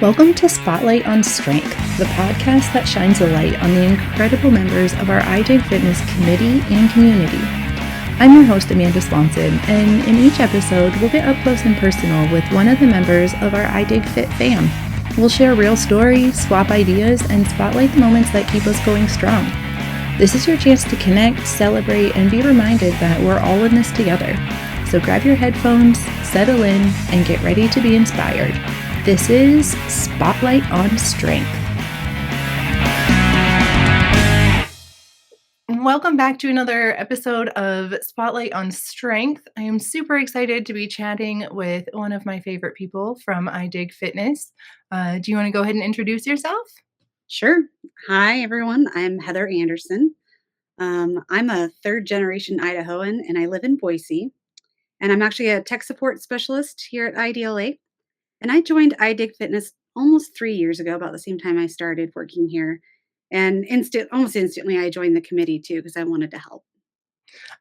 Welcome to Spotlight on Strength, the podcast that shines a light on the incredible members of our iDigFitness committee and community. I'm your host, Amanda Swanson, and in each episode, we'll get up close and personal with one of the members of our iDigFit fam. We'll share real stories, swap ideas, and spotlight the moments that keep us going strong. This is your chance to connect, celebrate, and be reminded that we're all in this together. So grab your headphones, settle in, and get ready to be inspired. This is Spotlight on Strength. Welcome back to another episode of Spotlight on Strength. I am super excited to be chatting with one of my favorite people from iDigFitness. Do you want to go ahead and introduce yourself? Sure. Hi, everyone. I'm Heather Anderson. I'm a third generation Idahoan and I live in Boise. And I'm actually a tech support specialist here at IDLA. And I joined iDigFitness almost 3 years ago, about the same time I started working here. And almost instantly, I joined the committee too because I wanted to help.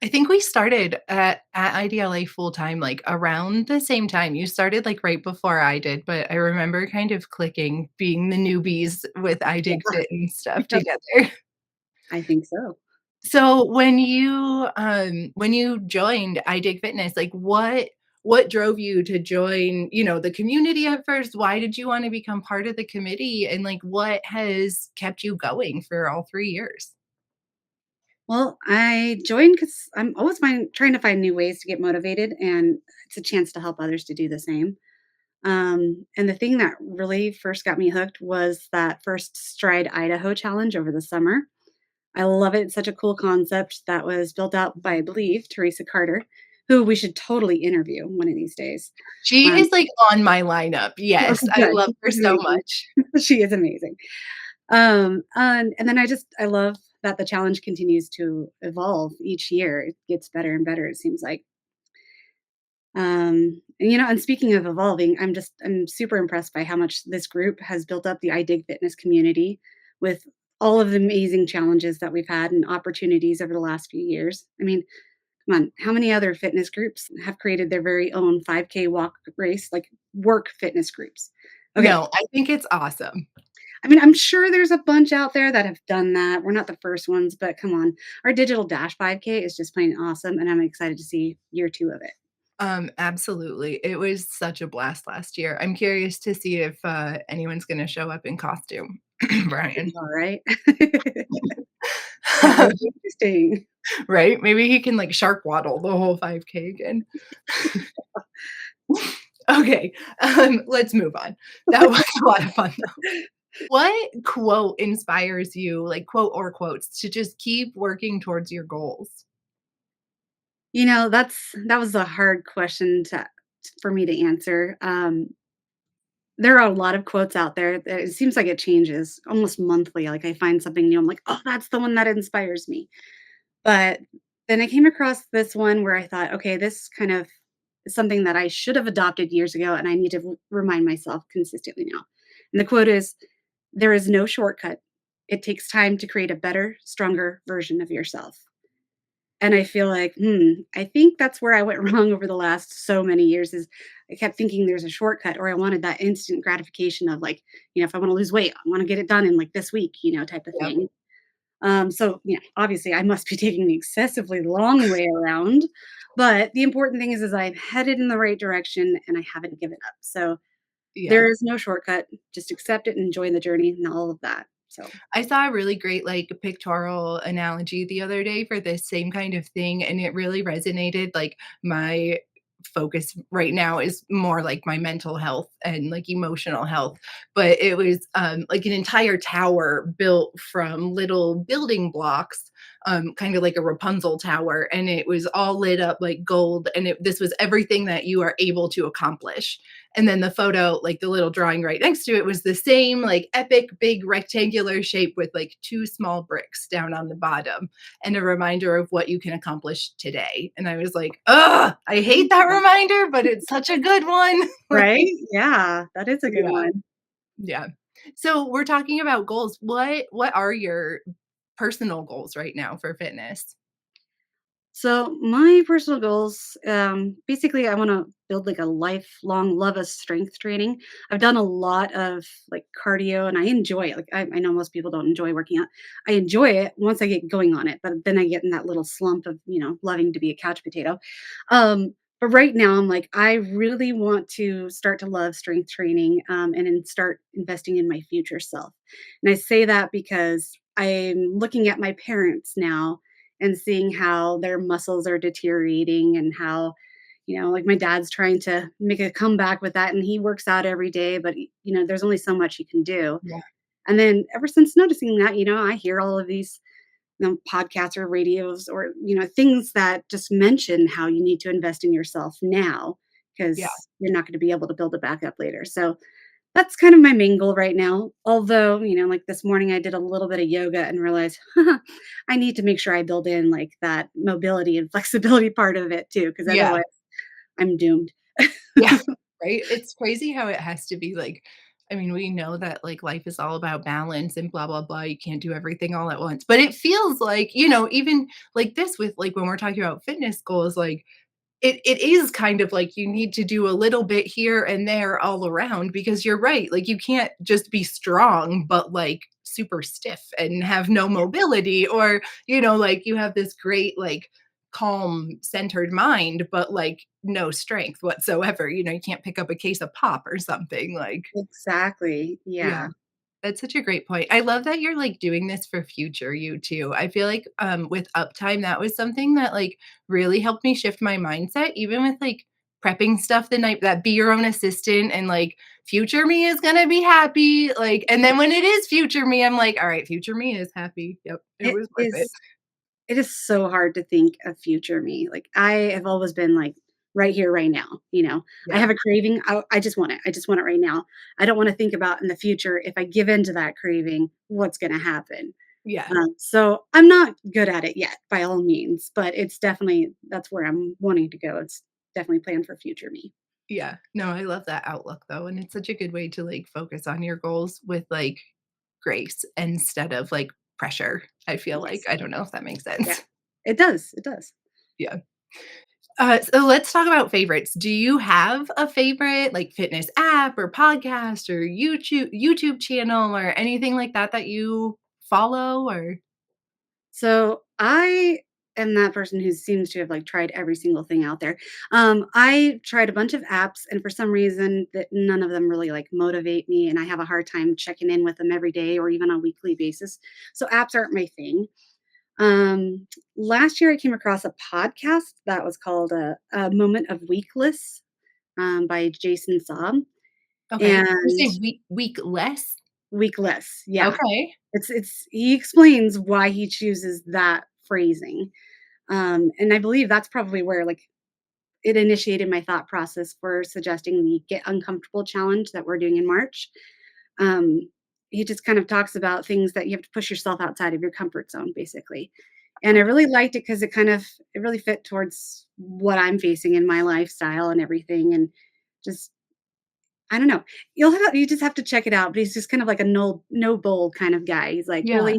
I think we started at IDLA full time, like around the same time. You started like right before I did, but I remember kind of clicking, being the newbies with iDigFit and stuff Yep, together. I think so. So when you joined iDigFitness, like what drove you to join, the community at first? Why did you want to become part of the committee? And like what has kept you going for all 3 years? Well, I joined because I'm always trying to find new ways to get motivated, and it's a chance to help others to do the same. And the thing that really first got me hooked was that first Stride Idaho challenge over the summer. I love it. It's such a cool concept that was built out by, I believe, Teresa Carter, who we should totally interview one of these days. She Um, is like on my lineup. Yes, okay, I good. love her She's so amazing. much. She is amazing. And then I love that the challenge continues to evolve each year. It gets better and better, it seems like. And speaking of evolving, I'm super impressed by how much this group has built up the iDigFitness community with all of the amazing challenges that we've had and opportunities over the last few years. I mean, come on, how many other fitness groups have created their very own 5K walk race, like work fitness groups? Okay, No, I think it's awesome. I mean, I'm sure there's a bunch out there that have done that. We're not the first ones, but come on. Our digital dash 5K is just plain awesome, and I'm excited to see year 2 of it. Absolutely. It was such a blast last year. I'm curious to see if anyone's going to show up in costume, Brian. All right. That would be interesting. Right? Maybe he can like shark waddle the whole 5K again. Okay, let's move on. That was a lot of fun though. What quote inspires you, like quote or quotes, to just keep working towards your goals? That was a hard question for me to answer. There are a lot of quotes out there that it seems like it changes almost monthly. Like I find something new, I'm like, oh, that's the one that inspires me. But then I came across this one where I thought, okay, this kind of is something that I should have adopted years ago, and I need to remind myself consistently now. And the quote is, there is no shortcut. It takes time to create a better, stronger version of yourself. And I feel like, I think that's where I went wrong over the last so many years is I kept thinking there's a shortcut or I wanted that instant gratification of like, if I want to lose weight, I want to get it done in like this week, type of Yep. thing. Obviously I must be taking the excessively long way around. But the important thing is I'm headed in the right direction and I haven't given up. So Yeah. there is no shortcut. Just accept it and enjoy the journey and all of that. So I saw a really great, like, pictorial analogy the other day for this same kind of thing, and it really resonated, like, my focus right now is more like my mental health and, like, emotional health, but it was, like, an entire tower built from little building blocks, kinda like a Rapunzel tower, and it was all lit up like gold, and this was everything that you are able to accomplish. And then the photo, like the little drawing right next to it was the same like epic big rectangular shape with like 2 small bricks down on the bottom and a reminder of what you can accomplish today. And I was like, "Ugh, I hate that reminder, but it's such a good one." right? Yeah, that is a good Yeah, one. yeah. So we're talking about goals. What are your personal goals right now for fitness? So my personal goals, basically, I want to build like a lifelong love of strength training. I've done a lot of like cardio, and I enjoy it. Like I know most people don't enjoy working out. I enjoy it once I get going on it, but then I get in that little slump of loving to be a couch potato. But right now, I'm like, I really want to start to love strength training, and then start investing in my future self. And I say that because I'm looking at my parents now and seeing how their muscles are deteriorating and how, like my dad's trying to make a comeback with that and he works out every day, but there's only so much you can do. Yeah. And then ever since noticing that, I hear all of these podcasts or radios or things that just mention how you need to invest in yourself now Yeah. because you're not going to be able to build it back up later. So that's kind of my main goal right now. Although, like this morning I did a little bit of yoga and realized I need to make sure I build in like that mobility and flexibility part of it too, because Yeah. otherwise I'm doomed. Yeah. Right? It's crazy how it has to be like I mean, we know that, like, life is all about balance and blah, blah, blah, you can't do everything all at once, but it feels like, even like this with, like, when we're talking about fitness goals, like, it is kind of like you need to do a little bit here and there all around because you're right, like, you can't just be strong, but, like, super stiff and have no Yeah, mobility or, like, you have this great, like, calm, centered mind, but, like, no strength whatsoever, you can't pick up a case of pop or something, like exactly. yeah. Yeah. That's such a great point. I love that you're, like, doing this for future you too. I feel like, with Uptime, that was something that, like, really helped me shift my mindset even with, like, prepping stuff the night that be your own assistant and, like, future me is gonna be happy, like and then when it is future me, I'm like, "Alright, future me is happy. Yep, it It was worth it." is it is so hard to think of future me. Like I have always been like right here, right now. I Yeah, have a craving. I just want it. I just want it right now. I don't want to think about in the future if I give in to that craving, what's going to happen. yeah. So I'm not good at it yet, by all means, but it's definitely that's where I'm wanting to go. It's definitely planned for future me. Yeah. No, I love that outlook though, and it's such a good way to, like, focus on your goals with, like, grace instead of, like, pressure, I feel like. Yes. I don't know if that makes Yeah. sense. It does. It does. Yeah. So let's talk about favorites. Do you have a favorite, like, fitness app or podcast or YouTube channel or anything like that that you follow or So I am that person who seems to have like tried every single thing out there. I tried a bunch of apps, and for some reason, that none of them really like motivate me, and I have a hard time checking in with them every day or even on a weekly basis. So apps aren't my thing. Last year, I came across a podcast that was called a Moment of Weakless by Jason Saab, okay. You and say week less? Weakless, yeah. Okay. It's he explains why he chooses that phrasing. And I believe that's probably where like it initiated my thought process for suggesting the Get Uncomfortable challenge that we're doing in March. Um, he just kind of talks about things that you have to push yourself outside of your comfort zone, basically. And I Okay. really liked it because it really fit towards what I'm facing in my lifestyle and everything. And just I don't know. You just have to check it out. But he's just kind of like a no bull kind of guy. He's like, Yeah. really,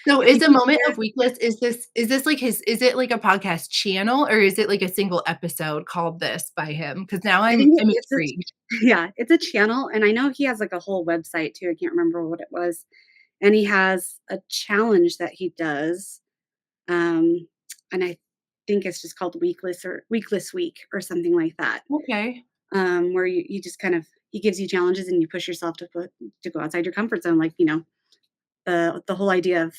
So if you is a keep moment your of weakness is this like his is it like a podcast channel or is it like a single episode called this by him? Because now I I'm think I'm it's a intrigued. yeah, it's a channel, and I know he has, like, a whole website too, I can't remember what it was, and he has a challenge that he does, um, and I think it's just called Weekless Week or something like that, Okay. where you just kind of he gives you challenges and you push yourself to go outside your comfort zone, like, the whole idea of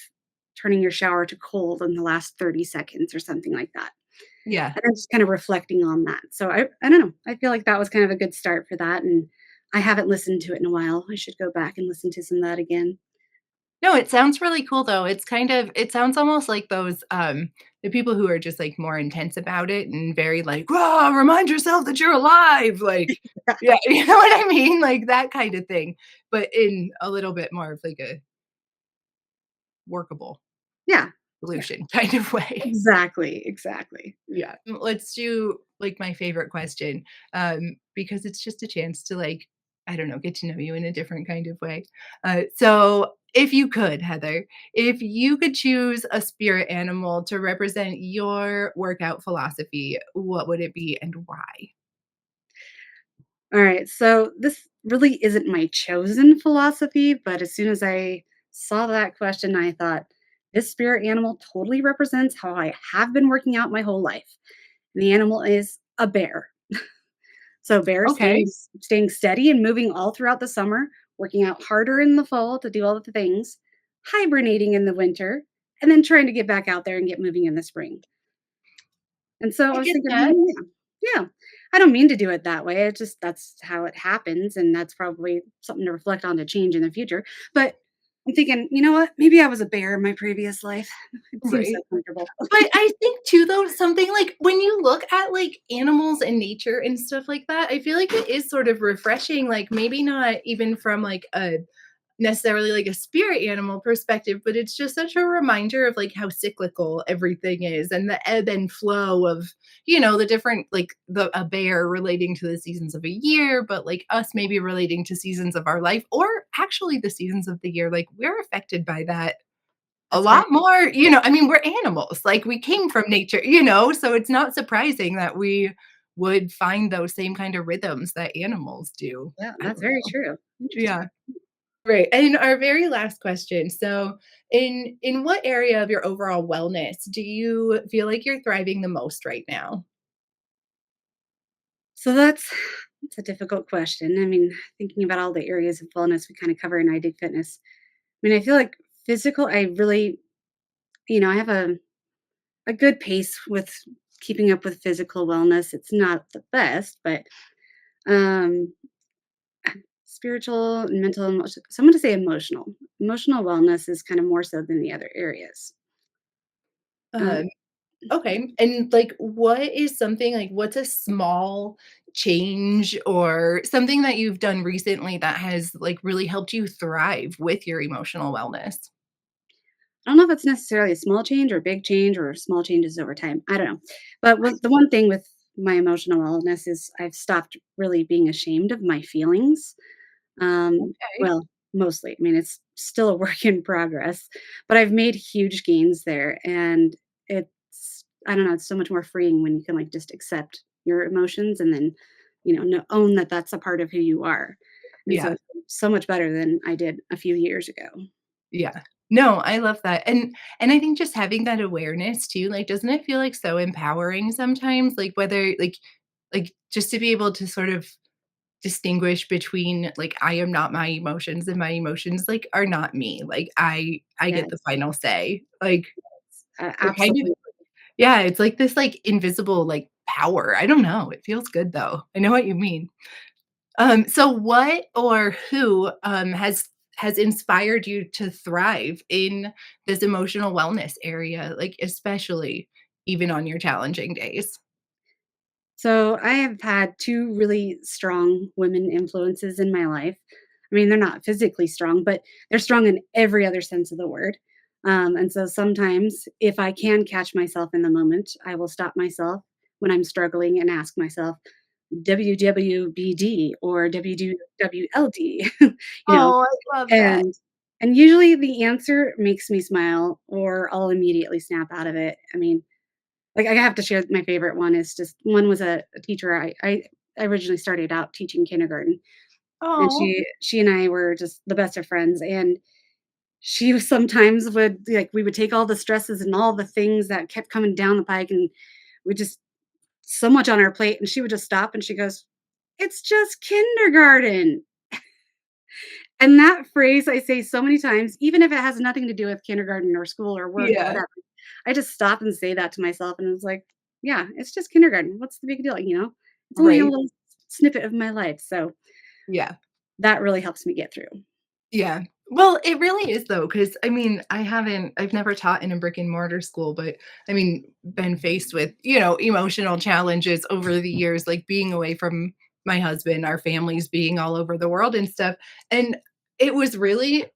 turning your shower to cold in the last 30 seconds or something like that. Yeah. And I'm just kind of reflecting on that. So I don't know. I feel like that was kind of a good start for that, and I haven't listened to it in a while. I should go back and listen to some of that again. No, it sounds really cool though. It sounds almost like those, the people who are just, like, more intense about it and very like, "Rah, remind yourself that you're alive," like yeah, you know what I mean? Like, that kind of thing, but in a little bit more of, like, a workable Yeah, yeah, solution kind of way. exactly, exactly. Yeah. Let's do, like, my favorite question, because it's just a chance to, like, I don't know, get to know you in a different kind of way. So if you could, Heather, if you could choose a spirit animal to represent your workout philosophy, what would it be and why? All right, so this really isn't my chosen philosophy, but as soon as I saw that question, I thought, this spirit animal totally represents how I have been working out my whole life. And the animal is a bear. So bears Okay. staying steady and moving all throughout the summer, working out harder in the fall to do all the things, hibernating in the winter, and then trying to get back out there and get moving in the spring. And so I I was get thinking, that. yeah, I don't mean to do it that way. It just that's how it happens, and that's probably something to reflect on to change in the future. But I'm thinking, you know what? Maybe I was a bear in my previous life. It seems so Right. comfortable. But I think too though, something like when you look at like animals and nature and stuff like that, I feel like it is sort of refreshing, like maybe not even from like a necessarily like a spirit animal perspective, but it's just such a reminder of like how cyclical everything is and the ebb and flow of, the different like the a bear relating to the seasons of a year, but like us maybe relating to seasons of our life or actually the seasons of the year. Like we're affected by that a That's very lot more, I mean, we're animals, like, we came from nature, so it's not surprising that we would find those same kind of rhythms that animals do. yeah, I that's don't very know. true. Yeah, Interesting. right, and our very last question, so in what area of your overall wellness do you feel like you're thriving the most right now? So that's a difficult question. I mean, thinking about all the areas of wellness we kind of cover in iDigFitness. I mean, I feel like physical, I really, I have a good pace with keeping up with physical wellness. It's not the best, but um spiritual and mental emotion. So I'm going to say emotional. Emotional wellness is kind of more so than the other areas. Um, Um Okay. And like, what is something like, what's a small change or something that you've done recently that has like really helped you thrive with your emotional wellness? I don't know if it's necessarily a small change or a big change or small changes over time. I don't know. But the one thing with my emotional wellness is I've stopped really being ashamed of my feelings. Okay. Well, mostly. I mean, it's still a work in progress, but I've made huge gains there. And I don't know, it's so much more freeing when you can like just accept your emotions and then, own that that's a part of who you are. And so Yeah. it's so much better than I did a few years ago. Yeah. No, I love that. And I think just having that awareness too, like, doesn't it feel like so empowering sometimes? Like whether like just to be able to sort of distinguish between like I am not my emotions and my emotions like are not me. Like I get the Yes, final say. Like it kind of absolutely. yeah, it's like this like invisible like power. I don't know. It feels good though. I know what you mean. So what or who has inspired you to thrive in this emotional wellness area, like especially even on your challenging days? So I have had two really strong women influences in my life. I mean, they're not physically strong, but they're strong in every other sense of the word. And so sometimes, if I can catch myself in the moment, I will stop myself when I'm struggling and ask myself, WWBD or WWLD, you know, Oh, I love that. and and usually the answer makes me smile or I'll immediately snap out of it. I mean, like, I have to share my favorite one is just one was a teacher I originally started out teaching kindergarten, and Oh, she and I were just the best of friends, and she was sometimes would like, we would take all the stresses and all the things that kept coming down the pike, and we just so much on our plate, and she would just stop and she goes, "It's just kindergarten." And that phrase I say so many times, even if it has nothing to do with kindergarten or school or work or yeah, whatever. I just stop and say that to myself, and it's like, "Yeah, it's just kindergarten. What's the big deal?" You know? It's only a right. little snippet of my life, so Yeah. that really helps me get through. Yeah. Well, it really is though, because I mean, I've never taught in a brick and mortar school, but I mean, been faced with, emotional challenges over the years, like being away from my husband, our families being all over the world and stuff. And it was really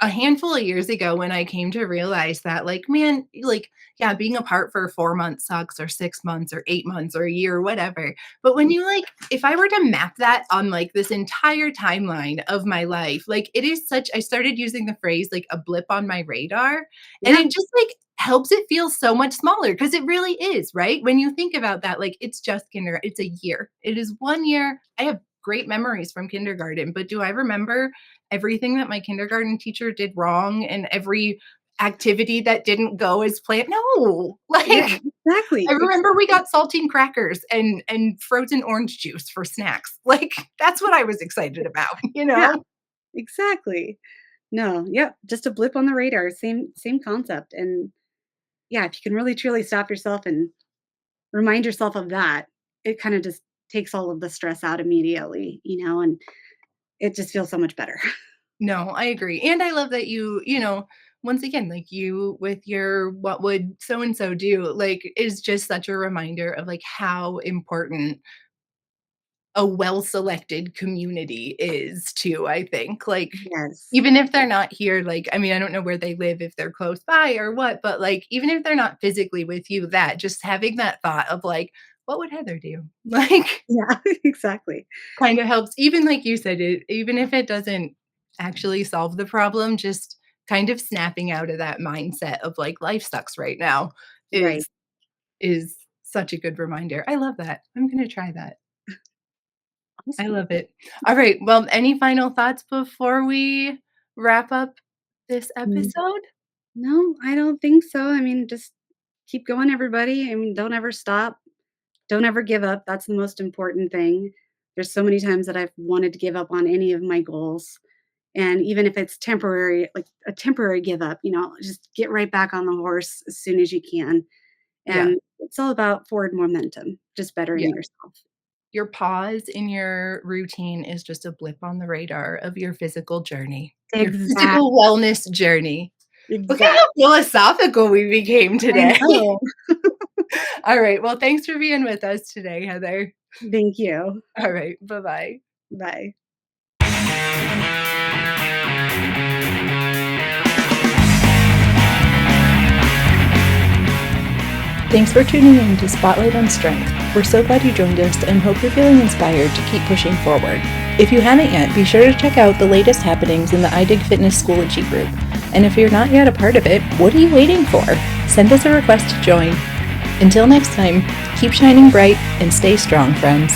a handful of years ago when I came to realize that, like, man, like, yeah, being apart for 4 months sucks or 6 months or 8 months or a year or whatever. But when you like if I were to map that on like this entire timeline of my life, like it is such I started using the phrase like a blip on my radar, and Yeah, it just like helps it feel so much smaller because it really is, right? When you think about that, like it's just it's a year. It is 1 year. I have great memories from kindergarten, but do I remember everything that my kindergarten teacher did wrong and every activity that didn't go as planned. No, yeah, like exactly, I remember we exactly. got saltine crackers and frozen orange juice for snacks. Like that's what I was excited about, you Yeah, know? exactly. No, yep, just a blip on the radar, same concept, and yeah, if you can really truly stop yourself and remind yourself of that, it kinda just takes all of the stress out immediately, and it just feels so much better. No, I agree. And I love that once again, like you with your what would so and so do, like is just such a reminder of like how important a well-selected community is too, I think. Like, Yes. even if they're not here, like, I mean, I don't know where they live, if they're close by or what, but, like, even if they're not physically with you, that just having that thought of, like, "What would Heather do?" Like, Yeah, exactly. kinda helps even like you said, even if it doesn't actually solve the problem, just kind of snapping out of that mindset of, like, "Life sucks right now," Right. is such a good reminder. I love that. I'm gonna try that. I Awesome. love it. All right. Well, any final thoughts before we wrap up this Mm, episode? no, I don't think so. I mean, just keep going, everybody. I mean, don't ever stop. Don't ever give up. That's the most important thing. There's so many times that I've wanted to give up on any of my goals. And even if it's temporary, like a temporary give up, just get right back on the horse as soon as you can. Yeah. And it's all about forward momentum, just bettering Yeah. yourself. Your pause in your routine is just a blip on the radar of your physical journey, your Exact physical wellness journey. Look at exact how philosophical we became I today. know. All right. Well, thanks for being with us today, Heather. Thank you. All right. Bye-bye. Bye. Thanks for tuning in to Spotlight on Strength. We're so glad you joined us and hope you're feeling inspired to keep pushing forward. If you haven't yet, be sure to check out the latest happenings in the iDigFitness Schoology group. And if you're not yet a part of it, what are you waiting for? Send us a request to join. Until next time, keep shining bright and stay strong, friends.